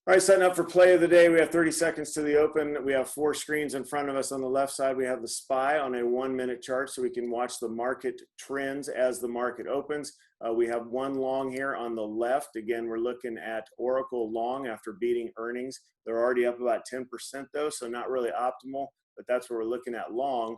All right, setting up for play of the day. We have 30 seconds to the open. We have 4 screens in front of us. On the left side, we have the SPY on a 1-minute chart so we can watch the market trends as the market opens. We have 1 long here on the left. Again, we're looking at Oracle long after beating earnings. They're already up about 10% though, so not really optimal, but that's what we're looking at long.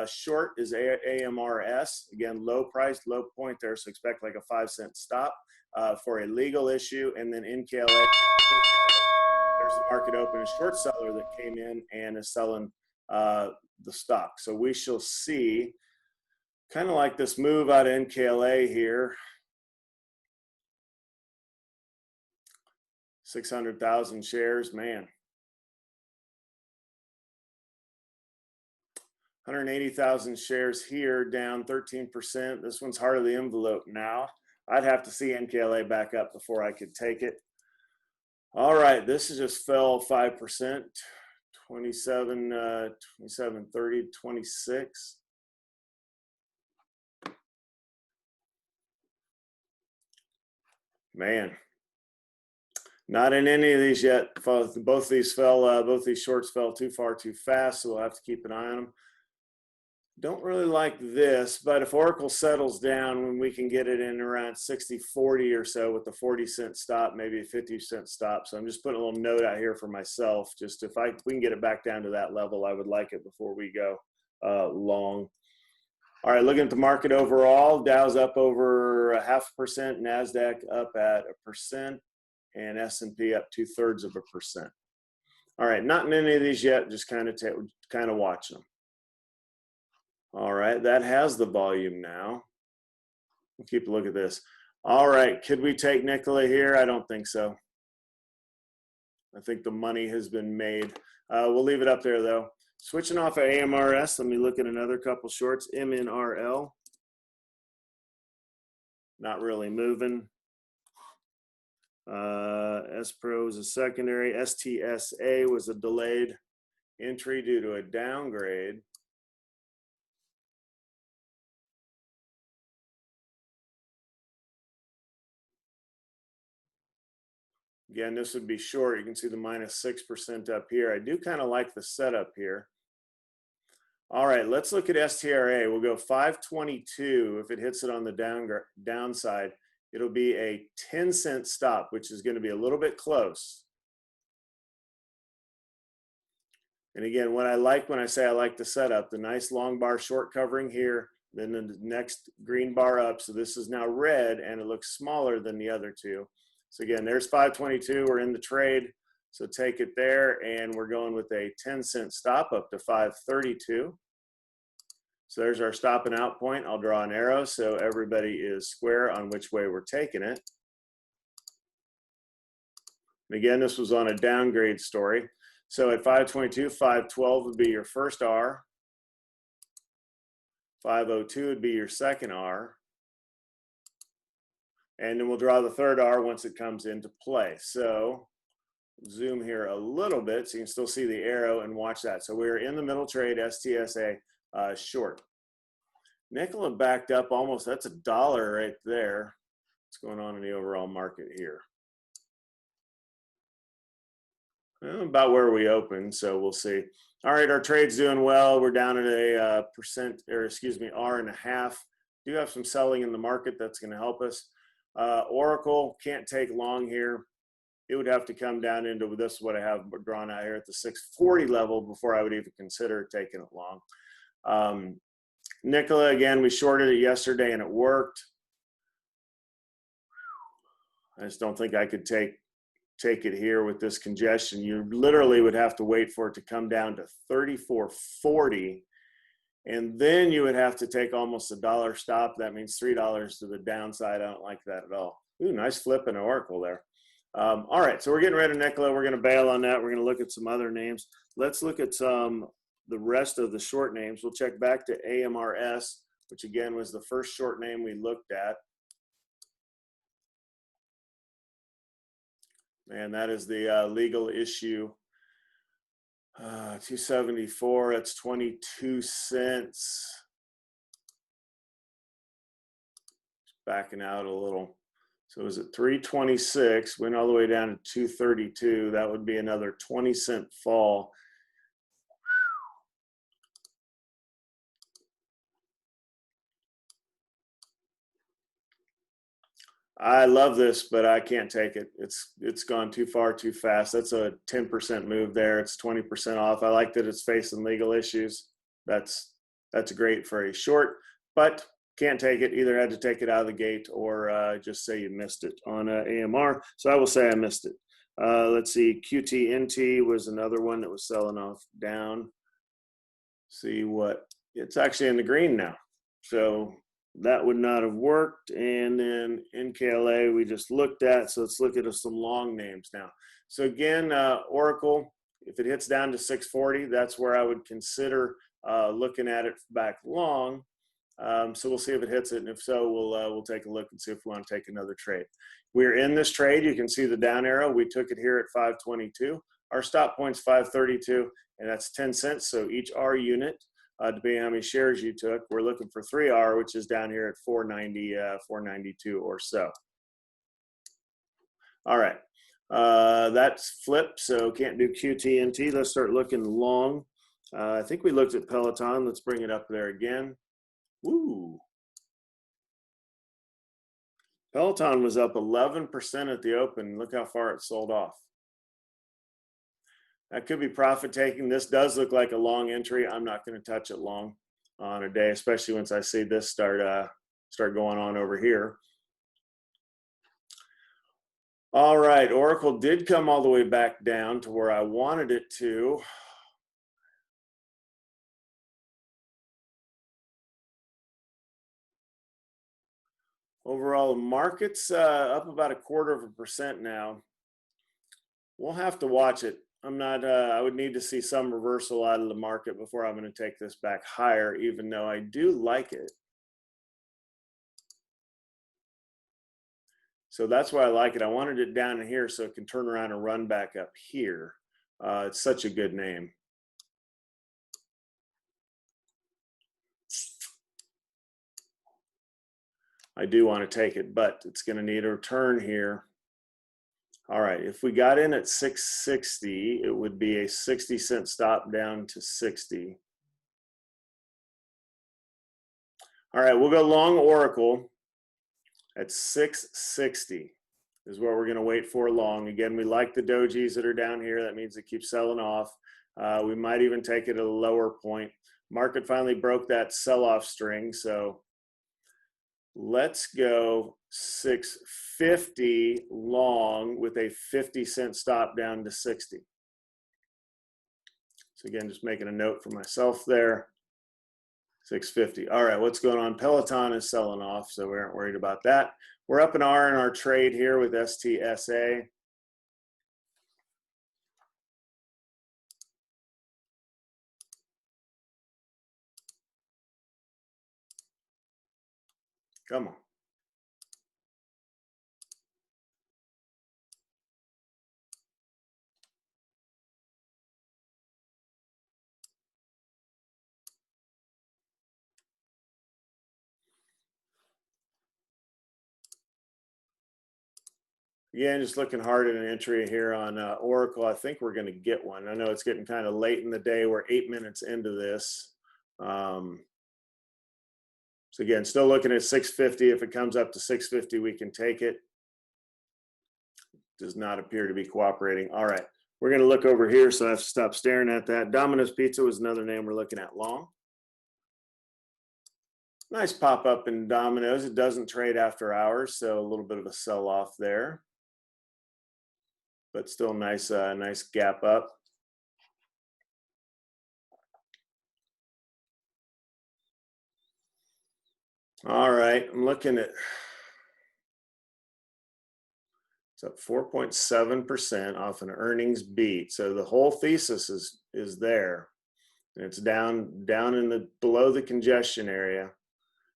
Short is AMRS. Again, low price, low point there, so expect like a 5-cent stop for a legal issue. And then NKLA. There's the market open, a short seller that came in and is selling the stock. So we shall see kind of like this move out of NKLA here. 600,000 shares, man. 180,000 shares here, down 13%. This one's heart of the envelope now. I'd have to see NKLA back up before I could take it. All right, this has just fell 5%, 27, 30, 26. Man, not in any of these yet. Both these shorts fell too far too fast, so we'll have to keep an eye on them. Don't really like this, but if Oracle settles down, when we can get it in around 60-40 or so with the 40-cent stop, maybe a 50-cent stop. So I'm just putting a little note out here for myself. Just if we can get it back down to that level, I would like it before we go long. All right, looking at the market overall, Dow's up over 0.5%, NASDAQ up at 1%, and S&P up 0.2%. All right, not in any of these yet, just kind of watching them. All right, that has the volume now. We'll keep a look at this. All right, could we take Nikola here? I don't think so. I think the money has been made. We'll leave it up there though. Switching off of AMRS, let me look at another couple shorts. MNRL, not really moving. S-Pro is a secondary. STSA was a delayed entry due to a downgrade. Again, this would be short. You can see the -6% up here. I do kind of like the setup here. All right, let's look at STRA. We'll go 522. If it hits it on the downside, it'll be a 10-cent stop, which is going to be a little bit close. And again, what I like when I say I like the setup, the nice long bar short covering here, then the next green bar up. So this is now red, and it looks smaller than the other two. So again, there's 522. We're in the trade. So take it there, and we're going with a 10-cent stop up to 532. So there's our stop and out point. I'll draw an arrow so everybody is square on which way we're taking it. And again, this was on a downgrade story. So at 522, 512 would be your first R. 502 would be your second R. And then we'll draw the third R once it comes into play. So zoom here a little bit so you can still see the arrow and watch that. So we're in the middle trade, STSA short. Nikola backed up almost, that's $1 right there. What's going on in the overall market here? Well, about where we opened, so we'll see. All right, our trade's doing well. We're down at a R1.5. Do have some selling in the market that's going to help us. Oracle can't take long here. It would have to come down into this, what I have drawn out here at the 640 level before I would even consider taking it long. Nikola, again, we shorted it yesterday and it worked. I just don't think I could take it here with this congestion. You literally would have to wait for it to come down to 34.40. And then you would have to take almost $1 stop. That means $3 to the downside. I don't like that at all. Ooh, nice flip in Oracle there. All right, so we're getting rid of Nikola. We're going to bail on that. We're going to look at some other names. Let's look at the rest of the short names. We'll check back to AMRS, which again was the first short name we looked at. And that is the legal issue. 274, that's 22 cents. Just backing out a little. So it was at 326, went all the way down to 232. That would be another 20-cent fall. I love this, but I can't take it. It's gone too far too fast. That's a 10% move there. It's 20% off. I like that it's facing legal issues. That's great for a short, but can't take it. Either had to take it out of the gate or just say you missed it on AMR. So I will say I missed it. Let's see. QTNT was another one that was selling off down. See what it's actually in the green now. So that would not have worked. And then NKLA we just looked at. So let's look at some long names now. So again, Oracle, if it hits down to 640, that's where I would consider looking at it back long. So we'll see if it hits it, and if so, we'll take a look and see if we want to take another trade. We're in this trade. You can see the down arrow. We took it here at 522. Our stop point's 532, and that's 10 cents. So each R unit, depending on how many shares you took, we're looking for 3R, which is down here at 490, 492 or so. All right, that's flipped, so can't do QTNT. Let's start looking long. I think we looked at Peloton. Let's bring it up there again. Woo. Peloton was up 11% at the open. Look how far it sold off. That could be profit taking. This does look like a long entry. I'm not going to touch it long on a day, especially once I see this start going on over here. All right, Oracle did come all the way back down to where I wanted it to. Overall, the market's up about 0.25% now. We'll have to watch it. I'm not, I would need to see some reversal out of the market before I'm going to take this back higher, even though I do like it. So that's why I like it. I wanted it down in here so it can turn around and run back up here. It's such a good name. I do want to take it, but it's going to need a return here. All right, if we got in at 660, it would be a 60-cent stop down to 60. All right, we'll go long Oracle at 660 is where we're going to wait for long. Again, we like the dojis that are down here. That means it keeps selling off. We might even take it at a lower point. Market finally broke that sell-off string, so let's go 650 long with a 50-cent stop down to 60. So again, just making a note for myself there. 650. All right, what's going on? Peloton is selling off, so we aren't worried about that. We're up an R in our trade here with STSA. Come on. Again, just looking hard at an entry here on Oracle. I think we're going to get one. I know it's getting kind of late in the day. We're 8 minutes into this. So again, still looking at 650. If it comes up to 650, we can take it. Does not appear to be cooperating. All right, we're going to look over here, so I have to stop staring at that. Domino's Pizza was another name we're looking at long. Nice pop up in Domino's. It doesn't trade after hours, so a little bit of a sell off there, but still nice, nice gap up. All right, I'm looking at, it's up 4.7% off an earnings beat. So the whole thesis is there, and it's down in the below the congestion area.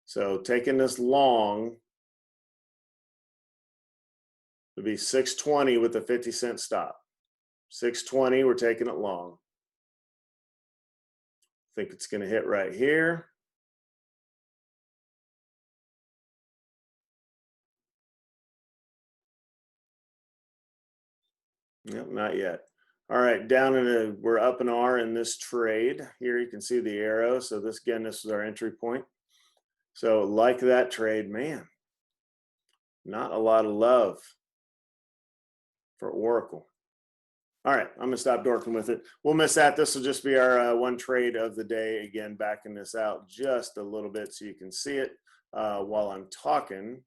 So taking this long would be 620 with a 50-cent stop. 620, we're taking it long. I think it's going to hit right here. Nope, not yet. All right, we're up an R in this trade. Here you can see the arrow. So this is our entry point. So like that trade, man, not a lot of love for Oracle. All right, I'm gonna stop dorking with it. We'll miss that. This will just be our one trade of the day. Again, backing this out just a little bit so you can see it while I'm talking.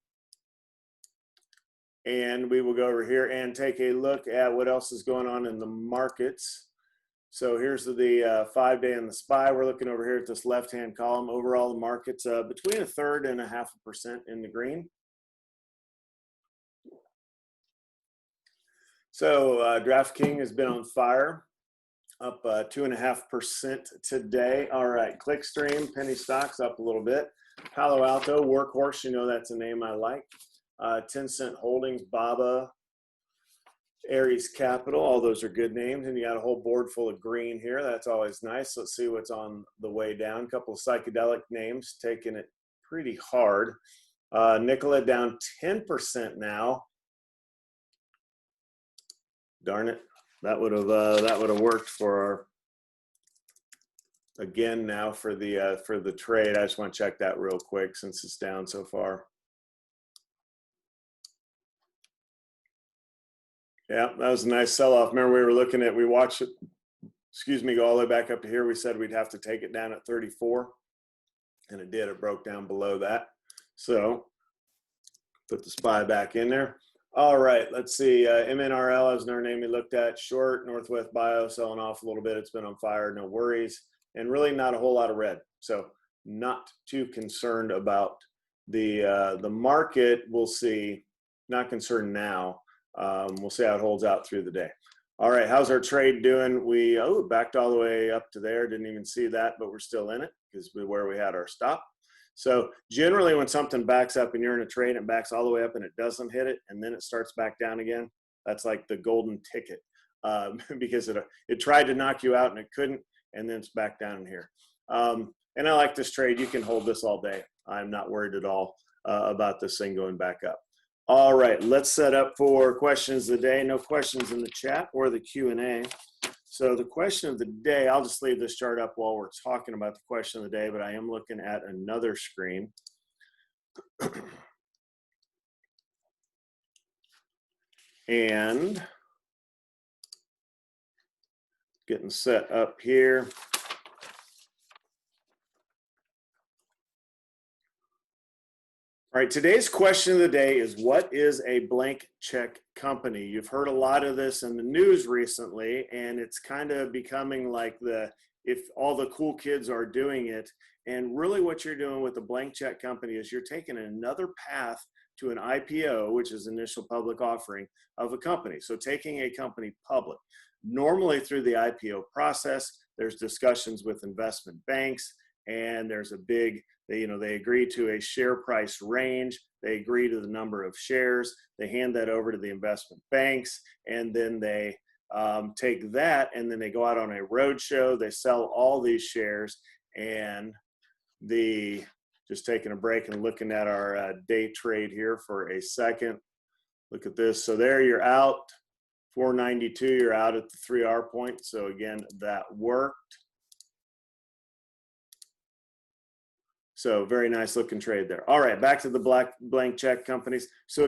And we will go over here and take a look at what else is going on in the markets. So here's the 5-day and the SPY. We're looking over here at this left-hand column. Overall, the market's between 1/3 and 0.5% in the green. So DraftKings has been on fire, up 2.5% today. All right, Clickstream, penny stocks up a little bit. Palo Alto, Workhorse, you know that's a name I like. 10-Cent Holdings, Baba, Aries Capital, all those are good names. And you got a whole board full of green here. That's always nice. Let's see what's on the way down. A couple of psychedelic names taking it pretty hard. Nikola down 10% now. Darn it. That would have worked for our, again now for the trade. I just want to check that real quick since it's down so far. Yeah, that was a nice sell-off. Remember, we watched it, go all the way back up to here. We said we'd have to take it down at 34, and it did. It broke down below that. So put the SPY back in there. All right, let's see. MNRL is another name we looked at. Short, Northwest Bio selling off a little bit. It's been on fire, no worries. And really not a whole lot of red. So not too concerned about the market. We'll see. Not concerned now. We'll see how it holds out through the day. All right, how's our trade doing? We backed all the way up to there. Didn't even see that, but we're still in it because we're where we had our stop. So generally when something backs up and you're in a trade and it backs all the way up and it doesn't hit it and then it starts back down again, that's like the golden ticket because it tried to knock you out and it couldn't, and then it's back down in here. And I like this trade. You can hold this all day. I'm not worried at all about this thing going back up. All right, let's set up for questions of the day. No questions in the chat or the Q&A. So the question of the day, I'll just leave this chart up while we're talking about the question of the day, but I am looking at another screen. And getting set up here. All right, today's question of the day is, what is a blank check company? You've heard a lot of this in the news recently, and it's kind of becoming like if all the cool kids are doing it. And really what you're doing with a blank check company is you're taking another path to an IPO, which is initial public offering of a company. So taking a company public. Normally through the IPO process, there's discussions with investment banks, and there's a big, they agree to a share price range. They agree to the number of shares. They hand that over to the investment banks, and then they take that, and then they go out on a roadshow. They sell all these shares, and just taking a break and looking at our day trade here for a second. Look at this. So there you're out, 492. You're out at the 3R point. So again, that worked. So very nice looking trade there. All right, back to the blank check companies. So